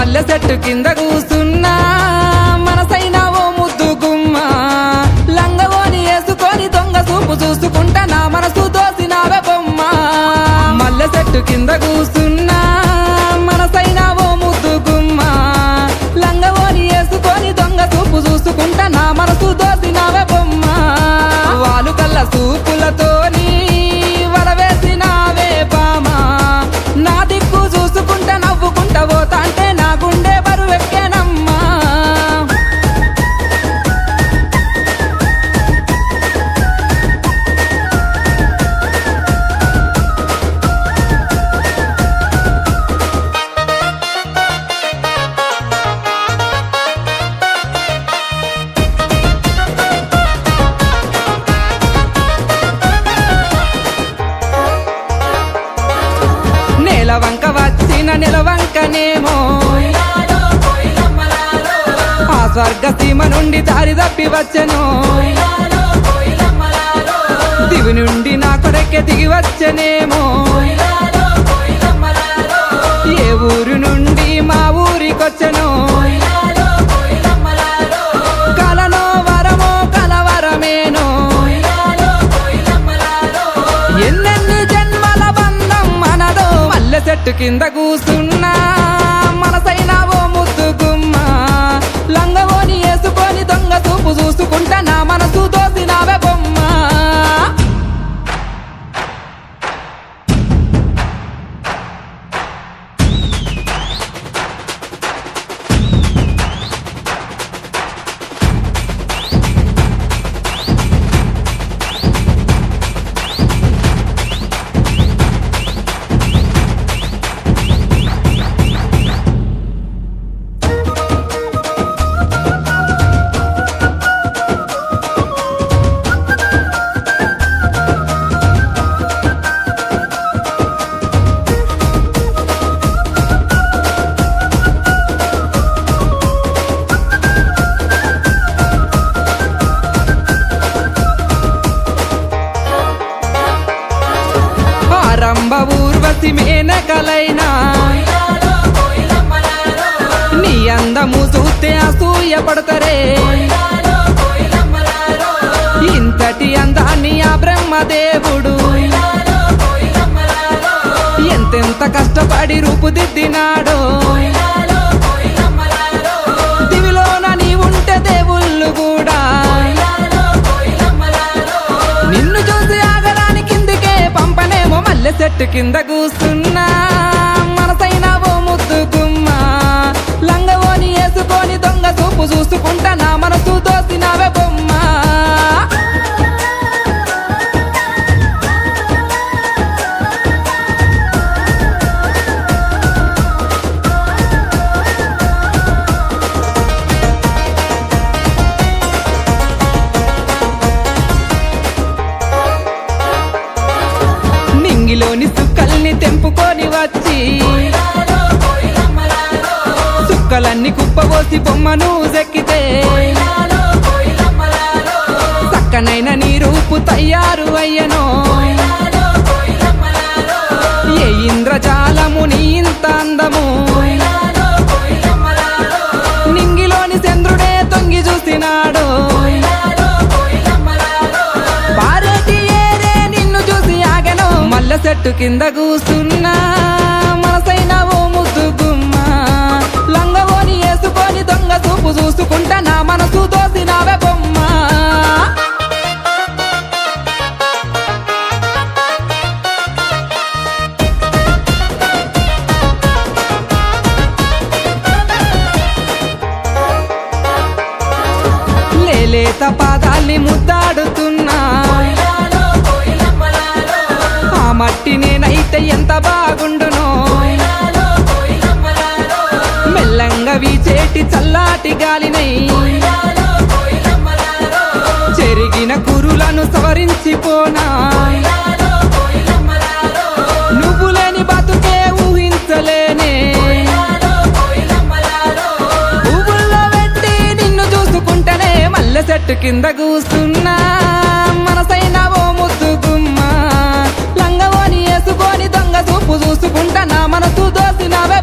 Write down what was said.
మల్లె చెట్టు కింద కూసున్నా మనసైన ఓ ముద్దు గుమ్మ లంగవోని వేసుకొని దొంగ చూపు చూసుకుంటా నా మనసు దోసినావే బొమ్మ మల్లె చెట్టు కింద కూసున్నా మనసైన ఓ ముద్దు గుమ్మ లంగవోని వేసుకొని దొంగ చూపు చూసుకుంటా నా మనసు దోసినావే బొమ్మ వాలు కళ్ళ చూపులతోని వలవేసినావే బామ నా దిక్కు చూసుకుంటా నవ్వుకుంటా పోతా అంటే నా గుండె బరువెక్కేనమ్మా నెలవంక వచ్చిన నెలవంకనేమో ఆ స్వర్గ సీమ నుండి దారి తప్పి వచ్చెను దివి నుండి నా కొరకే దిగి వచ్చెనేమో ఏ ఊరు నుండి మా ఊరికొచ్చెను కలలో వరమో కలవరమేనో ఎన్నెన్ని జన్మల బంధం మనదో మల్లె చెట్టు కింద కూసున్నా మనసైన ఓ ముద్దు గుమ్మ లంగవోని వేసుకొని దొంగ చూపు చూసుకుంటా నా మనసు దోసినావే బొమ్మ రంభ ఊర్వశి మేనకలైనా నీ అందము చూస్తే అసూయ పడతారే ఇంతటి అందాన్ని ఆ బ్రహ్మదేవుడు ఎంతెంత కష్టపడి రూపుదిద్దినాడో దివిలోన నీ ఉంటే దేవుళ్ళు కూడా నిన్ను చూసి ఆగరాని కిందికే పంపనేమో మల్లె చెట్టు కింద కూసున్నా మనసైన ఓ ముద్దు గుమ్మ లంగవోని వేసుకొని దొంగ చూపు చూసుకుంటా నా మనసు దోసినావే బొమ్మ నింగిలోని సుక్కల్ని తెంపుకొని వచ్చి సుక్కలన్నీ కుప్పబోసి బొమ్మను చెక్కితే చక్కనైన నీ రూపు తయారు అయ్యనో ఏ ఇంద్రజాలము నీ ఇంత అందము నింగిలోని చంద్రుడే తొంగి చూసినాడు పారేటి ఏరే నిన్ను చూసి ఆగెను మల్లె చెట్టు కింద కూసున్నా మనసైన ఓ ముద్దు గుమ్మ లంగవోని వేసుకొని దొంగ చూపు చూసుకుంటా నా మనసు దోసినావే బొమ్మ లేత పాదాల్ని ముద్దాడుతున్నా ఆ మట్టి నేనైతే ఎంత బాగుండునో మెల్లంగా వీచేటి చల్లాటి గాలినై చెరిగిన కురులను సవరించిపోనా నువ్వు లేని బతుకే ఊహించలేనే పువ్వుల్లో పెట్టి నిన్ను చూసుకుంటేనే మల్లె చెట్టు కింద కూసున్నా మనసైన ఓ ముద్దు గుమ్మ లంగవోని వేసుకొని దొంగ చూపు చూసుకుంటా నా మనసు దోసినావే